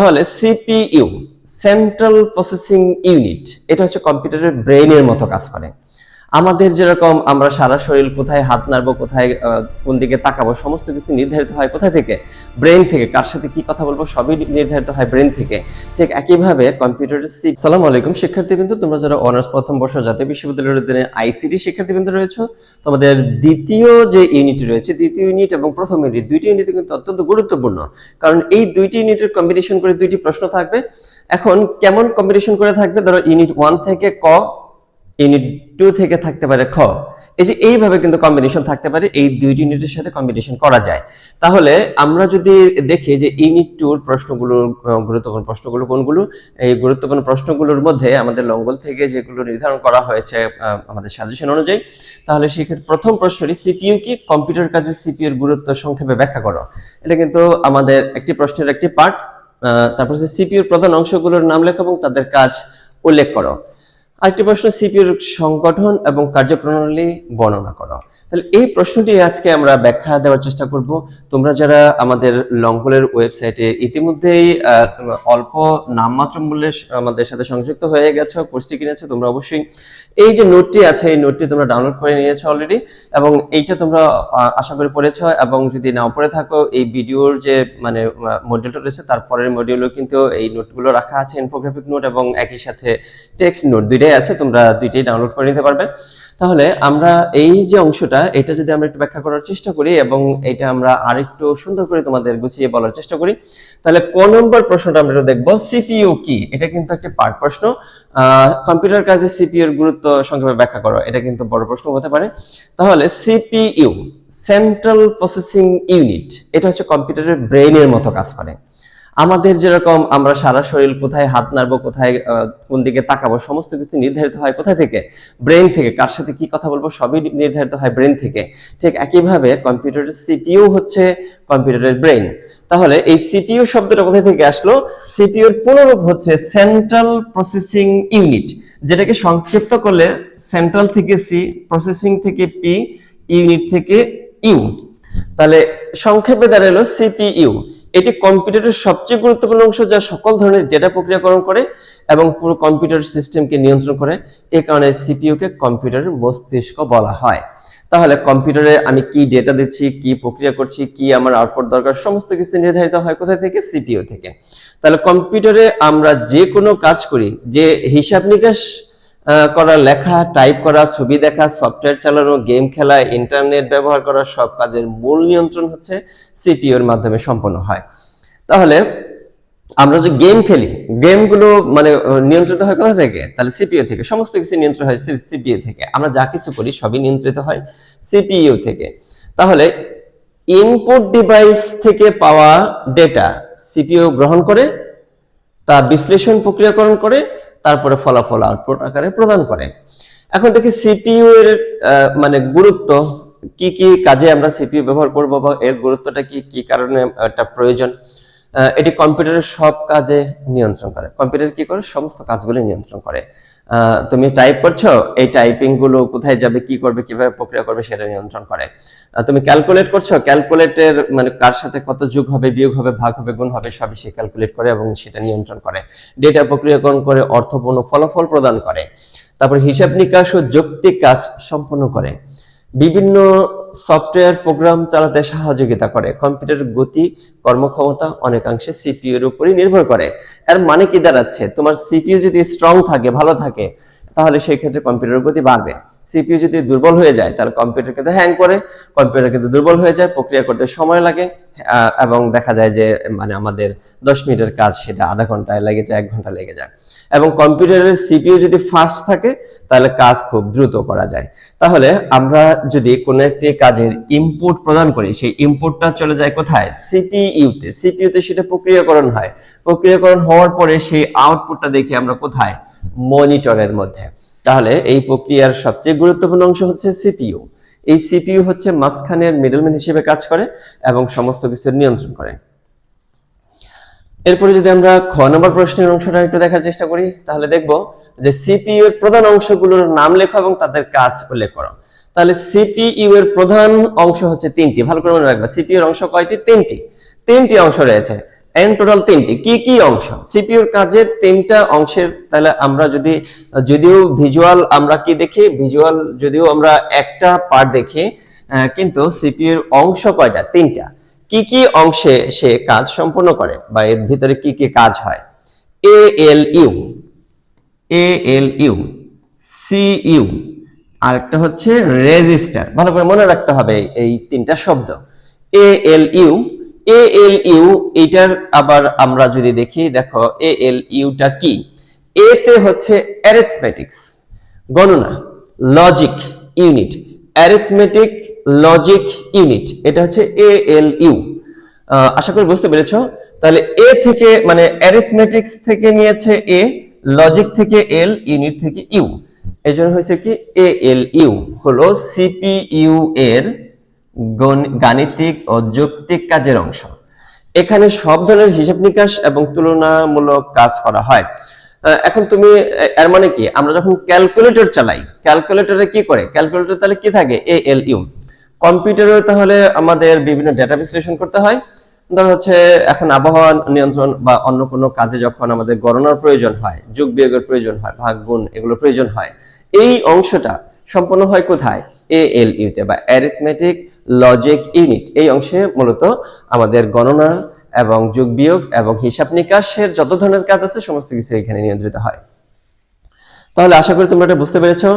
তাহলে CPU, central processing unit, এটা হচ্ছে কম্পিউটারের ব্রেইনের মতো কাজ করে। আমাদের যেরকম আমরা সারা শরীর কোথায় হাত নাড়বো, কোথায় কোন দিকে তাকাবো, সমস্ত কিছু নির্ধারিত হয় কোথায় থেকে? ব্রেন থেকে। কার সাথে কি কথা বলবো সবই নির্ধারিত হয় ব্রেন থেকে। ঠিক একইভাবে কম্পিউটারের আসসালামু আলাইকুম শিক্ষার্থীবৃন্দ, তোমরা যারা অনার্স প্রথম বর্ষ জাতীয় বিশ্ববিদ্যালয়ের অধীনে আইসিটি শিক্ষার্থীবৃন্দ রয়েছে, তোমাদের দ্বিতীয় যে ইউনিট রয়েছে, দ্বিতীয় ইউনিট এবং প্রথম ইউনিট, দুইটি ইউনিট কিন্তু অত্যন্ত গুরুত্বপূর্ণ, কারণ এই দুইটি ইউনিটের কম্বিনেশন করে দুইটি প্রশ্ন থাকবে। এখন কেমন কম্বিনেশন করে থাকবে? ধরো ইউনিট 1 থেকে ক, ইউনিট 2 থেকে থাকতে পারে খ। এই যে এইভাবে কিন্তু কম্বিনেশন থাকতে পারে, এই দুইটি ইউনিটের সাথে কম্বিনেশন করা যায়। তাহলে আমরা যদি দেখি যে ইউনিট 2 এর প্রশ্নগুলো, গুরুত্বপূর্ণ প্রশ্নগুলো কোনগুলো, এই গুরুত্বপূর্ণ প্রশ্নগুলোর মধ্যে আমাদের লঙ্গল থেকে যেগুলো নির্ধারণ করা হয়েছে আমাদের সাজেশন অনুযায়ী, তাহলে সেক্ষেত্রে প্রথম প্রশ্নটি সিপিইউ কি, কম্পিউটার কাজে সিপিইউ এর গুরুত্ব সংক্ষেপে ব্যাখ্যা করো। এটা কিন্তু আমাদের একটি প্রশ্নের একটি পার্ট। তারপর সিপিইউ এর প্রধান অংশগুলোর নাম লেখো এবং তাদের কাজ উল্লেখ করো। আরেকটি প্রশ্ন, সিপিইউর সংগঠন এবং কার্যপ্রণালী বর্ণনা করো। তাহলে এই প্রশ্নটি আজকে আমরা ব্যাখ্যা দেওয়ার চেষ্টা করব। তোমরা যারা আমাদের লঙ্গলের ওয়েবসাইটে ইতিমধ্যেই অল্প নামমাত্র মূল্যে আমাদের সাথে সংযুক্ত হয়ে গেছো, কোর্সটি কিনেছো, তোমরা অবশ্যই এই যে নোটটি আছে, এই নোটটি তোমরা ডাউনলোড করে নিয়েছো অলরেডি, এবং এইটা তোমরা আশা করি পড়েছো। এবং যদি নাও পড়ে থাকো, এই ভিডিওর যে মানে মডিউলটা রয়েছে তারপরের মডিউলও কিন্তু এই নোটগুলো রাখা আছে, ইনফোগ্রাফিক নোট এবং একই সাথে টেক্সট নোট, দুইটাই আছে, তোমরা দুইটাই ডাউনলোড করে নিতে পারবে। তাহলে আমরা এই যে অংশটা, এটা যদি আমরা একটু ব্যাখ্যা করার চেষ্টা করি এবং এটা আমরা আরেকটু সুন্দর করে তোমাদের গুছিয়ে বলার চেষ্টা করি, তাহলে ক নম্বর প্রশ্নটা আমরা দেখবো, সিপিইউ কি। এটা কিন্তু একটা পার্ট প্রশ্ন। কম্পিউটার কাজে সিপিইউ এর গুরুত্ব সংক্ষেপে ব্যাখ্যা করো, এটা কিন্তু বড় প্রশ্ন হতে পারে। তাহলে সিপিইউ, সেন্ট্রাল প্রসেসিং ইউনিট, এটা হচ্ছে কম্পিউটারের ব্রেইনের মতো কাজ করে। আমাদের যেরকম আমরা সারা শরীর কোথায় হাত নাড়বো, কোথায় কোন দিকে তাকাবো, সমস্ত কিছু নির্ধারিত হয় কোথায় থেকে? ব্রেন থেকে। কার সাথে কি কথা বলবো সবই নির্ধারিত হয় ব্রেন থেকে। ঠিক একইভাবে কম্পিউটারের সিপিইউ হচ্ছে কম্পিউটারের ব্রেন। তাহলে এই সিপিইউ শব্দটা কোথা থেকে আসলো? সিপিইউ এর পুনরূপ হচ্ছে সেন্ট্রাল প্রসেসিং ইউনিট, যেটাকে সংক্ষিপ্ত করলে সেন্ট্রাল থেকে সি, প্রসেসিং থেকে পি, ইউনিট থেকে ইউ। তাহলে সংক্ষেপে দাঁড়ালো সিপিইউ। এটি কম্পিউটারের সবচেয়ে গুরুত্বপূর্ণ অংশ, যা সকল ধরনের ডেটা প্রক্রিয়াকরণ করে এবং পুরো কম্পিউটার সিস্টেমকে নিয়ন্ত্রণ করে। এই কারণে সিপিইউ কে কম্পিউটারের মস্তিষ্ক বলা হয়। তাহলে কম্পিউটারে আমি কি ডেটা দিচ্ছি, কি প্রক্রিয়া করছি, কি আমার আউটপুট দরকার, সমস্ত কিছু নির্ধারিত হয় কোথায় থেকে? সিপিইউ থেকে। তাহলে কম্পিউটারে আমরা যে কোনো কাজ করি, যে হিসাব নিকাশ করা, লেখা, টাইপ করা, ছবি দেখা, সফটওয়্যার চালানো, গেম খেলা, ইন্টারনেট ব্যবহার করা, সব কাজের মূল নিয়ন্ত্রণ হচ্ছে সিপিইউ এর মাধ্যমে সম্পন্ন হয়। তাহলে আমরা যে গেম খেলি, গেমগুলো মানে নিয়ন্ত্রিত হয় কোথা থেকে? তাহলে সিপিইউ থেকে। সমস্ত কিছু নিয়ন্ত্রিত হয় সিপিইউ থেকে। আমরা যা কিছু করি সবই নিয়ন্ত্রিত হয় সিপিইউ থেকে। তাহলে ইনপুট ডিভাইস থেকে পাওয়া ডেটা সিপিইউ গ্রহণ করে, তা বিশ্লেষণ প্রক্রিয়াকরণ করে, তারপরে ফলাফল আউটপুট আকারে প্রদান করে। এখন দেখি সিপিইউ এর মানে গুরুত্ব, কি কি কাজে আমরা সিপিইউ ব্যবহার করব বা এর গুরুত্বটা কি, কি কারণে এটা প্রয়োজন। এটি কম্পিউটারের সব কাজে নিয়ন্ত্রণ করে। কম্পিউটার কি করে? সমস্ত কাজগুলো নিয়ন্ত্রণ করে। তুমি টাইপ করছো, এই টাইপিং গুলো কোথায় যাবে, কি করবে, কিভাবে প্রক্রিয়া করবে, সেটা নিয়ন্ত্রণ করে। তুমি ক্যালকুলেট করছো, ক্যালকুলেটের মানে কার সাথে কত যোগ হবে, বিয়োগ হবে, ভাগ হবে, গুণ হবে, সবই সে ক্যালকুলেট করে এবং সেটা নিয়ন্ত্রণ করে। ডেটা প্রক্রিয়াকরণ করে, অর্থপূর্ণ ফলাফল প্রদান করে। তারপর হিসাব নিকাশ ও যৌক্তিক কাজ সম্পন্ন করে। বিভিন্ন সফটওয়্যার প্রোগ্রাম চালাতে সহযোগিতা করে। কম্পিউটারের গতি, কর্মক্ষমতা অনেকাংশে সিপিইউ এর উপরই নির্ভর করে। এর মানে কি দাঁড়াচ্ছে? তোমার সিপিইউ যদি স্ট্রং থাকে, ভালো থাকে, তাহলে সেই ক্ষেত্রে কম্পিউটারের গতি বাড়বে। সিপিইউ যদি দুর্বল হয়ে যায়, তাহলে কম্পিউটার কিন্তু হ্যাং করে, কম্পিউটার কিন্তু দুর্বল হয়ে যায়, প্রক্রিয়া করতে সময় লাগে, এবং দেখা যায় যে মানে আমাদের 10 মিনিটের কাজ সেটা আধা ঘন্টায় লেগে যায়, 1 ঘন্টা লেগে যায়। এবং কম্পিউটারের সিপিইউ যদি ফাস্ট থাকে, তাহলে কাজ খুব দ্রুত করা যায়। তাহলে আমরা যদি কোনো একটি কাজের ইনপুট প্রদান করি, সেই ইনপুটটা চলে যায় কোথায়? সিপিইউতে। সিপিইউতে সেটা প্রক্রিয়াকরণ হয়। প্রক্রিয়াকরণ হওয়ার পরে সেই আউটপুটটা দেখি আমরা কোথায়? মনিটরের মধ্যে। তাহলে এই প্রক্রিয়ার সবচেয়ে গুরুত্বপূর্ণ অংশ হচ্ছে সিপিইউ। এই সিপিইউ হচ্ছে মাঝখানের মিডলম্যান হিসেবে কাজ করে এবং সমস্ত কিছু নিয়ন্ত্রণ করে। এরপরে যদি আমরা খ নম্বর প্রশ্নের অংশটা একটু দেখার চেষ্টা করি, তাহলে দেখব যে সিপিইউ এর প্রধান অংশগুলোর নাম লেখো এবং তাদের কাজ উল্লেখ করো। তাহলে সিপিইউ এর প্রধান অংশ হচ্ছে 3টি। ভালো করে মনে রাখবা, সিপিইউ এর অংশ কয়টি? 3টি। 3টি অংশ রয়েছে। এন্ড টোটাল তিনটি। কি কি অংশ? সিপিইউর কাজের তিনটা অংশের। তাহলে আমরা যদিও ভিজুয়াল আমরা কি দেখি, ভিজুয়াল যদিও আমরা একটা পার্ট দেখি, কিন্তু সিপিইউর অংশ কয়টা? তিনটা। কি কি অংশে সে কাজ সম্পন্ন করে বা এর ভিতরে কি কি কাজ হয়? এএলইউ, সিইউ, আর একটা হচ্ছে রেজিস্টার। ভালো করে মনে রাখতে হবে এই তিনটা শব্দ। এএলইউ, এটার আবার আমরা যদি দেখি, দেখো এএলইউটা কি? এতে হচ্ছে অ্যারিথমেটিক্স, গণনা, logic unit, arithmetic logic unit, এটা হচ্ছে এএলইউ। আশা করি বুঝতে পেরেছো। তাহলে এ থেকে মানে অ্যারিথমেটিক্স থেকে নিয়েছে এ, লজিক থেকে এল, ইউনিট থেকে ইউ, এই জন্য হয়েছে কি এএলইউ হলো সিপিইউ এর গাণিতিক ও যৌক্তিক কাজের অংশ। এখানে সব ধরনের হিসাব নিকাশ এবং তুলনামূলক কাজ করা হয়। এখন তুমি এর মানে কি, আমরা যখন ক্যালকুলেটর চালাই, ক্যালকুলেটরে কি করে? ক্যালকুলেটর তাহলে কি থাকে? এএলইউ। কম্পিউটারে তাহলে আমাদের বিভিন্ন ডেটা বিশ্লেষণ করতে হয়। ধর হচ্ছে এখন আবহাওয়া নিয়ন্ত্রণ বা অন্য কোনো কাজে যখন আমাদের গণনার প্রয়োজন হয়, যোগ বিয়োগের প্রয়োজন হয়, ভাগ গুণ এগুলো প্রয়োজন হয়, এই অংশটা সম্পন্ন হয় কোথায়? এএলইউ তে বা অ্যারিথমেটিক লজিক ইউনিট। এই অংশে মূলত আমাদের গণনা এবং যোগ বিয়োগ এবং হিসাব নিকাশের যত ধরনের কাজ আছে সমস্ত কিছু এখানে নিয়ন্ত্রিত হয়। তাহলে আশা করি তোমরা এটা বুঝতে পেরেছো।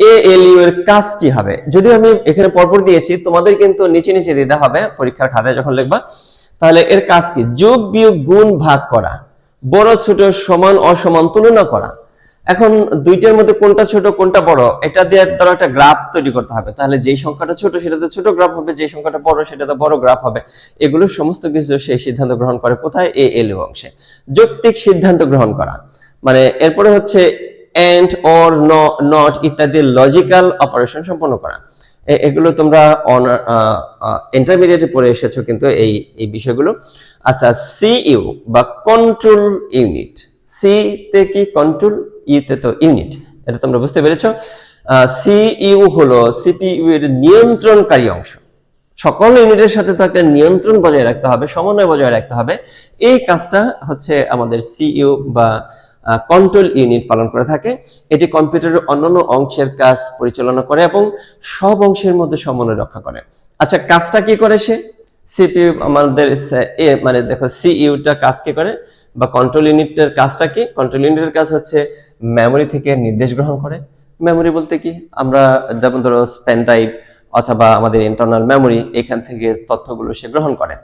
এএলইউ এর কাজ কি হবে? যদিও আমি এখানে পরপর দিয়েছি, তোমাদের কিন্তু নিচে নিচে দিতে হবে পরীক্ষার খাতায় যখন লিখবা। তাহলে এর কাজ কি? যোগ বিয়োগ গুণ ভাগ করা, বড় ছোট সমান অসমান তুলনা করা। এখন দুইটার মধ্যে কোনটা ছোট কোনটা বড় এটা দিয়ে ধরো একটা গ্রাফ তৈরি করতে হবে। তাহলে যেই সংখ্যাটা ছোট সেটাতে ছোট গ্রাফ হবে, যেই সংখ্যাটা বড় সেটাতে বড় গ্রাফ হবে। এগুলো সমস্ত কিছু সেই সিদ্ধান্ত গ্রহণ করে কোথায়? এএলইউ অংশে। যৌক্তিক সিদ্ধান্ত গ্রহণ করা মানে এরপরে হচ্ছে এন্ড অর নট ইত্যাদি লজিক্যাল অপারেশন সম্পন্ন করা। এগুলো তোমরা ইন্টারমিডিয়েটে পড়ে এসেছো কিন্তু এই বিষয়গুলো। আচ্ছা, সিইউ বা কন্ট্রোল ইউনিট। সি তে কি? কন্ট্রোল, ইতে তো ইউনিট, এটা তোমরা বুঝতে পেরেছো। সিইউ হলো সিপিইউ এর নিয়ন্ত্রণকারী অংশ। সকল ইউনিটের সাথে তাকে নিয়ন্ত্রণ বজায় রাখতে হবে, সমন্বয় বজায় রাখতে হবে। এই কাজটা হচ্ছে আমাদের সিইউ বা কন্ট্রোল ইউনিট পালন করে থাকে। এটি কম্পিউটারের অন্যান্য অংশের কাজ পরিচালনা করে এবং সব অংশের মধ্যে সমন্বয় রক্ষা করে। আচ্ছা, কাজটা কি করে সে? সিপিইউ আমাদের মানে দেখো সিইউটা কাজ কি করে বা কন্ট্রোল ইউনিটের কাজটা কি? কন্ট্রোল ইউনিটের কাজ হচ্ছে মেমোরি থেকে নির্দেশ গ্রহণ করে। মেমোরি বলতে কি? আমরা যেমন ধরো পেন ড্রাইভ অথবা আমাদের ইন্টারনাল মেমোরি, এখান থেকে তথ্যগুলো সে গ্রহণ করে।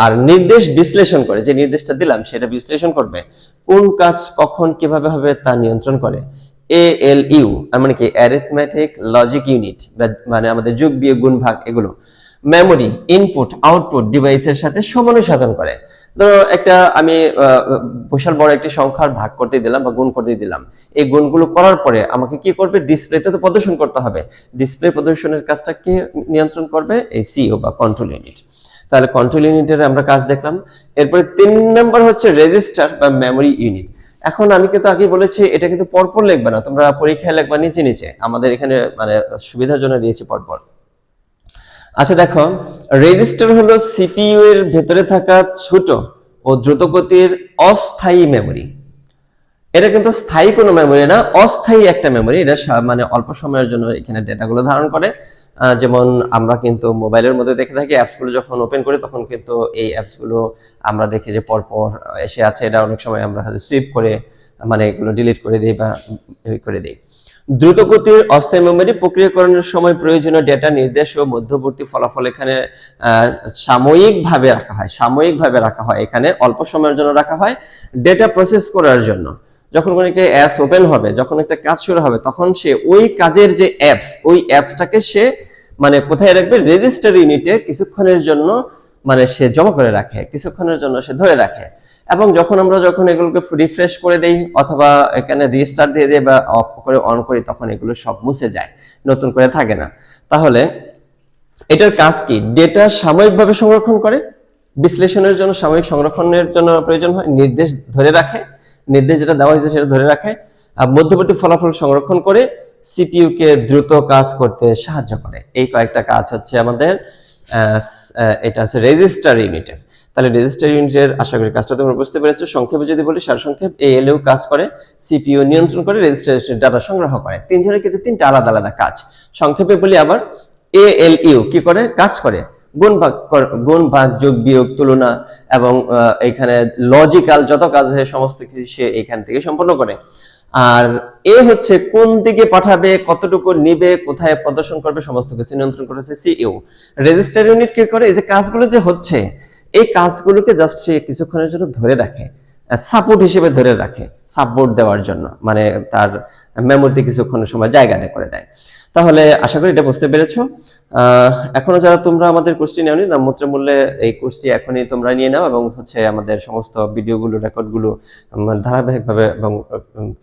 আর নির্দেশ বিশ্লেষণ করে, যে নির্দেশটা দিলাম সেটা বিশ্লেষণ করবে, কোন কাজ কখন কিভাবে হবে তা নিয়ন্ত্রণ করে। এএলইউ মানে কি? অ্যারিথমেটিক লজিক ইউনিট, মানে আমাদের যোগ বিয়োগ গুণ ভাগ এগুলো। মেমোরি ইনপুট আউটপুট ডিভাইসের সাথে সমন্বয় সাধন করে। ধরো একটা আমি বিশাল বড় একটি সংখ্যার ভাগ করতে দিলাম বা গুণ করতে দিলাম, এই গুণগুলো করার পরে আমাকে কি করবে? ডিসপ্লেতে তো প্রদর্শন করতে হবে। ডিসপ্লে প্রদর্শনের কাজটা কে নিয়ন্ত্রণ করবে? এই সিইউ বা কন্ট্রোল ইউনিট। তাহলে কন্ট্রোল ইউনিটের আমরা কাজ দেখলাম। এরপরে 3 নম্বর হচ্ছে রেজিস্টার বা মেমোরি ইউনিট। এখন আমি কিন্তু আগে বলেছি এটা কিন্তু পরপর লিখবে না, তোমরা পরীক্ষায় লিখবা নিচে নিচে, আমাদের এখানে মানে সুবিধার জন্য দিয়েছি পরপর। আচ্ছা দেখো, রেজিস্টার হলো সিপিইউ এর ভেতরে থাকা ছোট ও দ্রুতগতির অস্থায়ী মেমোরি। এটা কিন্তু স্থায়ী কোনো মেমোরি না, অস্থায়ী একটা মেমোরি। এটা মানে অল্প সময়ের জন্য এখানে ডেটাগুলো ধারণ করে। যেমন আমরা কিন্তু মোবাইলের মধ্যে দেখে থাকি, অ্যাপসগুলো যখন ওপেন করি তখন কিন্তু এই অ্যাপসগুলো আমরা দেখি যে পরপর এসে আছে। এটা অনেক সময় আমরা সুইপ করে মানে এগুলো ডিলিট করে দিই বা করে দিই। দ্রুতগতির অস্থায়ী মেমোরি প্রক্রিয়াকরণের সময় প্রয়োজনীয় ডেটা, নির্দেশ ও মধ্যবর্তী ফলাফল এখানে সাময়িকভাবে রাখা হয়। সাময়িকভাবে রাখা হয়, এখানে অল্প সময়ের জন্য রাখা হয় ডেটা প্রসেস করার জন্য। যখন কোনো একটা অ্যাপস ওপেন হবে, যখন একটা কাজ শুরু হবে, তখন সে ওই কাজের যে অ্যাপস, ওই অ্যাপসটাকে সে মানে কোথায় রাখবে? রেজিস্টার ইউনিটে কিছুক্ষণের জন্য মানে সে জমা করে রাখে, কিছুক্ষণের জন্য সে ধরে রাখে। এবং যখন এগুলোকে রিফ্রেশ করে দেই অথবা এখানে রিস্টার্ট দিয়ে দেই বা অফ করে অন করি, তখন এগুলো সব মুছে যায়, নতুন করে থাকে না। তাহলে এটার কাজ কি? ডেটা সাময়িকভাবে সংরক্ষণ করে, বিশ্লেষণের জন্য সাময়িক সংরক্ষণের জন্য প্রয়োজন হয়, নির্দেশ ধরে রাখে, নির্দেশ যেটা দেওয়া হয়েছে সেটা ধরে রাখে, আর মধ্যবর্তী ফলাফল সংরক্ষণ করে সিপিইউ কে দ্রুত কাজ করতে সাহায্য করে। এই কয়েকটা কাজ হচ্ছে আমাদের এটা হচ্ছে রেজিস্টার ইউনিটের। তাহলে রেজিস্টার ইউনিটের আশা করি কাজটা তোমরা বুঝতে পেরেছো। সংক্ষেপে যদি বলি, সারসংক্ষেপ, এএলইউ কাজ করে, সিপিইউ নিয়ন্ত্রণ করে, রেজিস্ট্রেশন ডাটা সংগ্রহ করে। তিনজনের কিন্তু তিনটা আলাদা আলাদা কাজ। সংক্ষেপে বলি আবার, এএলইউ কি করে? কাজ করে গুণ ভাগ যোগ বিয়োগ তুলনা এবং এখানে লজিক্যাল যত কাজ আছে সমস্ত কিছু সে এখান থেকে সম্পন্ন করে। আর এ হচ্ছে কোন দিকে পাঠাবে, কতটুকু নিবে, কোথায় প্রদর্শন করবে, সমস্ত কিছু নিয়ন্ত্রণ করেছে সিইউ। রেজিস্টার ইউনিট কি করে? এই যে কাজগুলো যে হচ্ছে, এই কাজগুলোকে জাস্ট সে কিছুক্ষণের জন্য ধরে রাখে, সাপোর্ট হিসেবে ধরে রাখে, সাপোর্ট দেওয়ার জন্য, মানে তার মেমোরিতে কিছুক্ষণের সময় জায়গা করে দেয়। তাহলে আশা করি এটা বুঝতে পেরেছো। এখনো যারা তোমরা আমাদের কোর্সটি নেওনি, নামমাত্র মূল্যে এই কোর্সটি এখনই তোমরা নিয়ে নাও এবং হচ্ছে আমাদের সমস্ত ভিডিওগুলো, রেকর্ডগুলো ধারাবাহিকভাবে এবং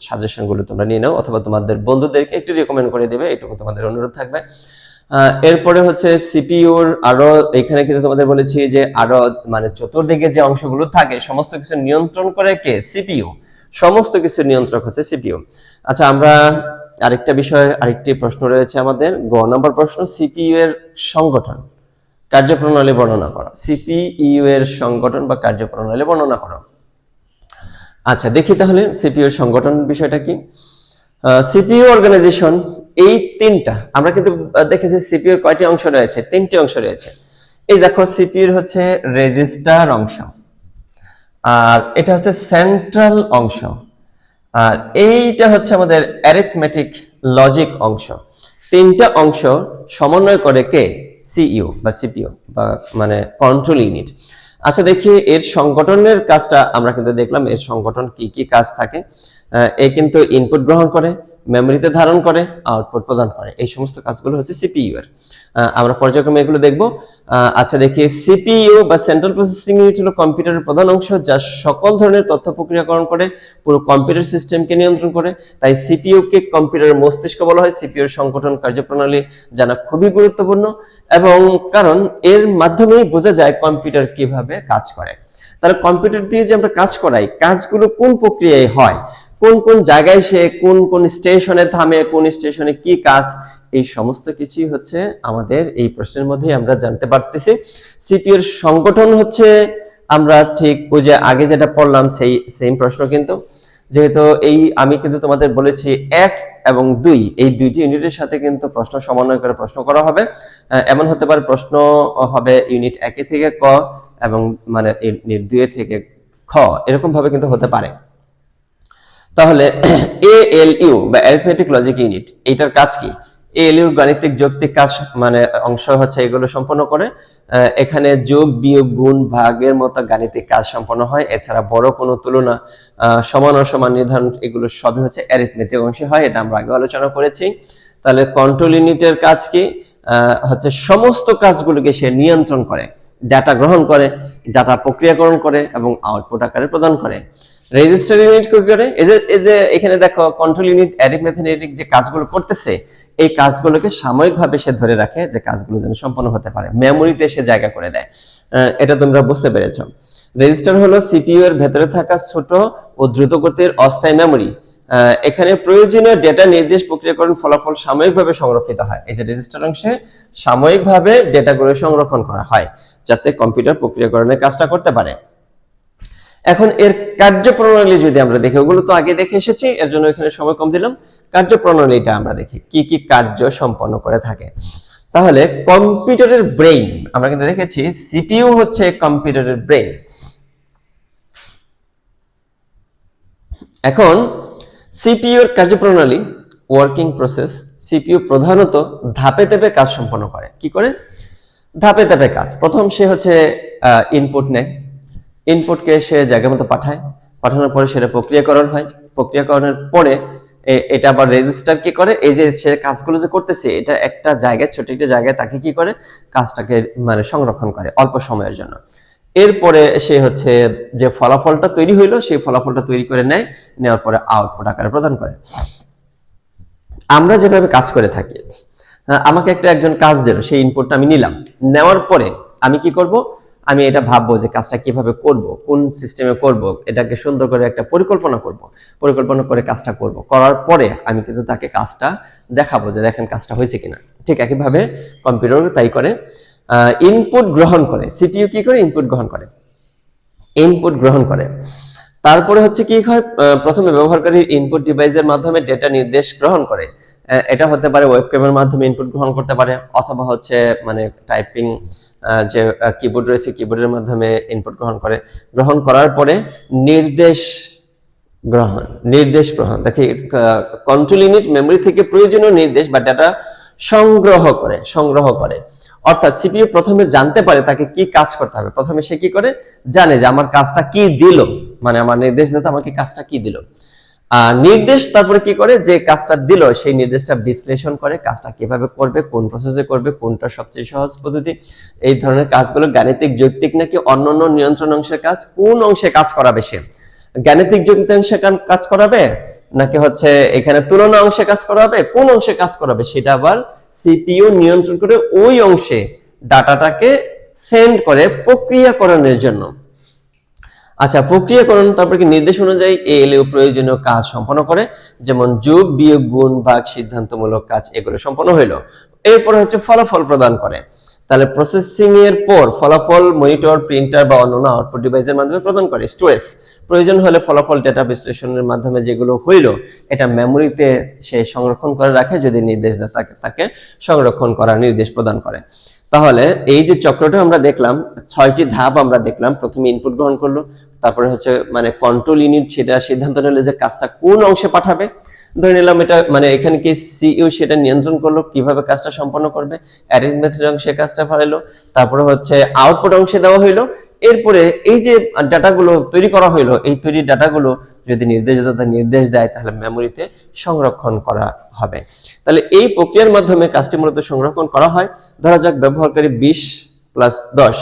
সাজেশনগুলো তোমরা নিয়ে নাও, অথবা তোমাদের বন্ধুদেরকে একটু রিকমেন্ড করে দেবে, এটুকু তোমাদের অনুরোধ থাকবে। এরপরে হচ্ছে সিপিইউর আরো, এখানে কিন্তু তোমাদের বলেছি যে আরো মানে চতুর্দিকে যে অংশগুলো থাকে সমস্ত কিছু নিয়ন্ত্রণ করে কে? সিপিইউ। সমস্ত কিছু নিয়ন্ত্রক হচ্ছে সিপিইউ। আচ্ছা, আমরা আরেকটা বিষয়, আরেকটি প্রশ্ন রয়েছে আমাদের, গ নম্বর প্রশ্ন, সিপিইউ এর সংগঠন কার্যপ্রণালী বর্ণনা করো। সিপিইউ এর সংগঠন বা কার্যপ্রণালী বর্ণনা করো। আচ্ছা, দেখি তাহলে সিপিইউ এর সংগঠন বিষয়টা কি। সিপিইউ অর্গানাইজেশন, এই তিনটা আমরা কিন্তু দেখেছি সিপিইউ এর কয়টি অংশ রয়েছে? তিনটি অংশ রয়েছে। এই দেখো, সিপিইউ হচ্ছে রেজিস্টার অংশ, আর এটা হচ্ছে সেন্ট্রাল অংশ, আর এইটা হচ্ছে আমাদের অ্যারিথমেটিক লজিক অংশ। তিনটা অংশ সমন্বয় করে কে? সিইউ বা সিপিইউ বা মানে কন্ট্রোল ইউনিট। আচ্ছা, দেখি এর সংগঠনের কাজটা আমরা কিন্তু দেখলাম, এর সংগঠন কি কি কাজ থাকে। এ কিন্তু ইনপুট গ্রহণ করে, মেমোরিতে ধারণ করে, আউটপুট প্রদান করে, এই সমস্ত কাজগুলো হচ্ছে সিপিইউ এর। আমরা পর্যায়ক্রমে এগুলো দেখব। আচ্ছা, দেখি সিপিইউ বা সেন্ট্রাল প্রসেসিং ইউনিট হলো কম্পিউটারের প্রধান অংশ, যা সকল ধরনের তথ্য প্রক্রিয়াকরণ করে, পুরো কম্পিউটার সিস্টেমকে নিয়ন্ত্রণ করে। তাই সিপিইউ কে কম্পিউটারের মস্তিষ্ক বলা হয়। সিপিইউ এর সংগঠন কার্যপ্রণালী জানা খুবই গুরুত্বপূর্ণ, এবং কারণ এর মাধ্যমেই বোঝা যায় কম্পিউটার কিভাবে কাজ করে। তাহলে কম্পিউটার দিয়ে যে আমরা কাজ করাই, কাজগুলো কোন প্রক্রিয়ায় হয়, কোন কোন জায়গায় সে কোন কোন স্টেশনে থামে, কোন স্টেশনে কি কাজ, এই সমস্ত কিছুই হচ্ছে আমাদের এই প্রশ্নের মধ্যে আমরা জানতে পারতেছি। সিপিইউ এর সংগঠন হচ্ছে, আমরা ঠিক ওই যে আগে যেটা পড়লাম সেই সেম প্রশ্ন, কিন্তু যেহেতু এই আমি কিন্তু তোমাদের বলেছি 1 এবং 2 এই দুইটি ইউনিটের সাথে কিন্তু প্রশ্ন সমন্বয় করে প্রশ্ন করা হবে। এমন হতে পারে প্রশ্ন হবে ইউনিট 1 থেকে ক এবং মানে ইউনিট 2 থেকে খ, এরকম ভাবে কিন্তু হতে পারে। তাহলে এএলইউ বা অ্যারিথমেটিক লজিক ইউনিট, এইটার কাজ কি? এএলইউ গাণিতিক যৌক্তিক কাজ মানে অংশ হচ্ছে এগুলো সম্পন্ন করে। এখানে যোগ বিয়োগ গুণ ভাগের মতো গাণিতিক কাজ সম্পন্ন হয়। এছাড়া বড় কোনো তুলনা, সমান অসমান নির্ধারণ, এগুলো সবই হচ্ছে অ্যারিথমেটিক অংশে হয়, এটা আমরা আগে আলোচনা করেছি। তাহলে কন্ট্রোল ইউনিটের কাজ কি? হচ্ছে সমস্ত কাজগুলোকে সে নিয়ন্ত্রণ করে, ডাটা গ্রহণ করে, ডাটা প্রক্রিয়াকরণ করে এবং আউটপুট আকারে প্রদান করে। রেজিস্টার ইউনিট কি করে? এই যে এখানে দেখো, কন্ট্রোল ইউনিট অ্যারিথমেটিক যে কাজগুলো করতেছে, এই কাজগুলোকে সাময়িকভাবে সে ধরে রাখে, যে কাজগুলো যেন সম্পন্ন হতে পারে, মেমোরিতে সে জায়গা করে দেয়। এটা তোমরা বুঝতে পেরেছো। রেজিস্টার হলো সিপিইউ এর ভেতরে থাকা ছোট ও দ্রুত গতির অস্থায়ী মেমোরি। এখানে প্রয়োজনীয় ডেটা নির্দেশ প্রক্রিয়াকরণ ফলাফল সাময়িকভাবে সংরক্ষিত হয়। এই যে রেজিস্টার অংশে সাময়িকভাবে ডেটাগুলো সংরক্ষণ করা হয়, যাতে কম্পিউটার প্রক্রিয়াকরণের কাজটা করতে পারে। এখন এর কার্যপ্রণালী যদি আমরা দেখি, ওগুলো তো আগে দেখে এসেছি, এর জন্য এখানে সময় কম দিলাম। কার্যপ্রণালীটা আমরা দেখি কি কি কার্য সম্পন্ন করে থাকে। তাহলে কম্পিউটারের ব্রেইন আমরা কিন্তু দেখেছি, সিপিইউ হচ্ছে কম্পিউটারের ব্রেইন। এখন সিপিইউ এর কার্যপ্রণালী, ওয়ার্কিং প্রসেস। সিপিইউ প্রধানত ধাপে ধাপে কাজ সম্পন্ন করে। কি করে? ধাপে ধাপে কাজ। প্রথম সে হচ্ছে ইনপুট নেয়, ইনপুটকে সে জায়গা মতো পাঠায়, পাঠানোর পরে সেটা প্রক্রিয়াকরণ হয়, প্রক্রিয়াকরণের পরে এটা আবার রেজিস্টার কি করে, এই যে সে কাজগুলো যে করতেছে, এটা একটা জায়গায়, ছোট একটা জায়গায় তাকে কি করে, কাজটাকে মানে সংরক্ষণ করে অল্প সময়ের জন্য। এরপরে সে হচ্ছে যে ফলাফলটা তৈরি হইলো, সেই ফলাফলটা তৈরি করে নেয়, নেওয়ার পরে আউটপুট আকারে প্রদান করে। আমরা যেভাবে কাজ করে থাকি, আমাকে একজন কাজ দিল, সেই ইনপুটটা আমি নিলাম, নেওয়ার পরে আমি কি করব, আমি এটা ভাববো যে কাজটা কিভাবে করব, কোন সিস্টেমে করব, এটাকে সুন্দর করে একটা পরিকল্পনা করব, পরিকল্পনা করে কাজটা করব, করার পরে আমি কিন্তু তাকে কাজটা দেখাবো যে দেখেন কাজটা হয়েছে কিনা। ঠিক একইভাবে কম্পিউটার তাই করে, ইনপুট গ্রহণ করে। সিপিইউ কি করে? ইনপুট গ্রহণ করে। ইনপুট গ্রহণ করে। তারপরে হচ্ছে কি হয়, প্রথমে ব্যবহারকারী ইনপুট ডিভাইসের মাধ্যমে ডেটা নির্দেশ গ্রহণ করে। এটা হতে পারে ওয়েবক্যামের মাধ্যমে ইনপুট গ্রহণ করতে পারে, অথবা হচ্ছে মানে টাইপিং যে কিবোর্ড রয়েছে কিবোর্ডের মাধ্যমে ইনপুট গ্রহণ করে। গ্রহণ করার পরে নির্দেশ গ্রহণ দেখি, কন্ট্রোল ইউনিট মেমরি থেকে প্রয়োজনীয় নির্দেশ বা ডেটা সংগ্রহ করে। অর্থাৎ সিপিইউ প্রথমে জানতে পারে তাকে কি কাজ করতে হবে। প্রথমে সে কি করে, জানে যে আমার কাজটা কি দিল, মানে আমার নির্দেশদাতা আমাকে কাজটা কি দিল। নির্দেশ তারপরে কি করে, যে কাজটা দিল সেই নির্দেশটা বিশ্লেষণ করে, কাজটা কিভাবে করবে, কোন প্রসেসে করবে, কোনটা সবচেয়ে সহজ পদ্ধতি, এই ধরনের কাজগুলো গাণিতিক যৌক্তিক নাকি অন্যান্য নিয়ন্ত্রণ অংশের কাজ, কোন অংশে কাজ করাবে সে, গাণিতিক যৌক্তিক অংশে কাজ করাবে নাকি হচ্ছে এখানে তুলনা অংশে কাজ করাবে, কোন অংশে কাজ করাবে সেটা আবার সিপিইউ নিয়ন্ত্রণ করে ওই অংশে ডাটাটাকে সেন্ড করে প্রক্রিয়াকরণের জন্য। আচ্ছা, প্রক্রিয়াকরণ তারপর কি নির্দেশ অনুযায়ী এএলইউ প্রয়োজনীয় কাজ সম্পন্ন করে, যেমন যোগ বিয়োগ গুণ ভাগ সিদ্ধান্তমূলক কাজ, এগুলো সম্পন্ন হইলো। এরপর হচ্ছে ফলাফল প্রদান করে। তাহলে প্রসেসিং এর পর ফলাফল মনিটর, প্রিন্টার বা অন্যান্য আউটপুট ডিভাইসের মাধ্যমে প্রদান করে। স্টোরেজ, প্রয়োজন হলে ফলাফল ডেটা বিশ্লেষণের মাধ্যমে যেগুলো হইল এটা মেমোরিতে সে সংরক্ষণ করে রাখে, যদি নির্দেশদাতা তাকে সংরক্ষণ করার নির্দেশ প্রদান করে। তাহলে এই যে চক্রটা আমরা দেখলাম, 6টি ধাপ আমরা দেখলাম। প্রথমে ইনপুট গ্রহণ করলো, তারপরে হচ্ছে মানে কন্ট্রোল ইউনিট সেটা সিদ্ধান্ত নিল যে কাজটা কোন অংশে পাঠাবে। ধরে নিলাম এটা মানে এখানে কি সিইউ সেটা নিয়ন্ত্রণ করলো কিভাবে কাজটা সম্পন্ন করবে, অ্যারেঞ্জমেন্টের অংশে কাজটা ফালাইলো, তারপরে হচ্ছে আউটপুট অংশে দেওয়া হইলো। এরপরে এই যে ডাটাগুলো তৈরি করা হইলো, এই তৈরি ডাটাগুলো যদি নির্দেশদাতা নির্দেশ দেয় তাহলে মেমোরিতে সংরক্ষণ করা হবে। তাহলে এই প্রক্রিয়ার মাধ্যমে কাজটি মূলত সংরক্ষণ করা হয়। ধরা যাক ব্যবহারকারী 20+10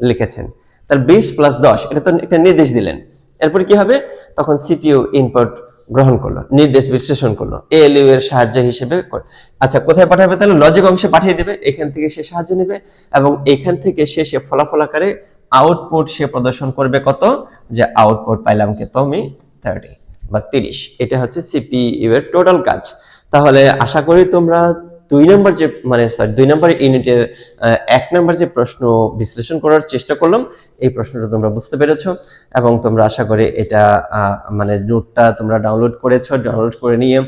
লিখেছেন, তাহলে 20+10 এটা তো একটা নির্দেশ দিলেন। এরপর কি হবে, তখন সিপিইউ ইনপুট গ্রহণ করলো, নির্দেশ বিশ্লেষণ করলো, এএলইউ এর সাহায্য হিসেবে। আচ্ছা, কোথায় পাঠাবে, তাহলে লজিক অংশে পাঠিয়ে দেবে, এখান থেকে সে সাহায্য নেবে এবং এখান থেকে সে ফলাফল আকারে আউটপুট সে প্রদর্শন করবে। কত, যে আউটপুট পাইলাম কত আমি 30 বা 30। এটা হচ্ছে সিপিইউ এর টোটাল কাজ। তাহলে আশা করি তোমরা 2 নম্বর যে মানে 2 নম্বর ইউনিটের 1 নম্বর যে প্রশ্ন বিশ্লেষণ করার চেষ্টা করলাম, এই প্রশ্নটা তোমরা বুঝতে পেরেছো এবং তোমরা আশা করি এটা মানে নোটটা তোমরা ডাউনলোড করেছো। ডাউনলোড করে নিয়ে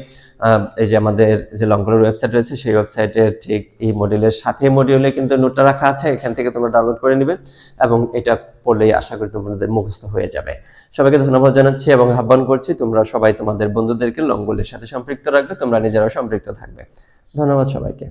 এই যে আমাদের যে লংকলের ওয়েবসাইট রয়েছে সেই ওয়েবসাইটের ঠিক এই মডিউলের সাথে মডিউলে কিন্তু নোটটা রাখা আছে, এখান থেকে তোমরা ডাউনলোড করে নিবে এবং এটা পড়লেই আশা করি তোমাদের মুখস্থ হয়ে যাবে। সবাইকে ধন্যবাদ জানাচ্ছি এবং আহ্বান করছি তোমরা সবাই তোমাদের বন্ধুদেরকে লংকলের সাথে সম্পৃক্ত রাখবে, তোমরা নিজেরাও সম্পৃক্ত থাকবে। ধন্যবাদ সবাইকে।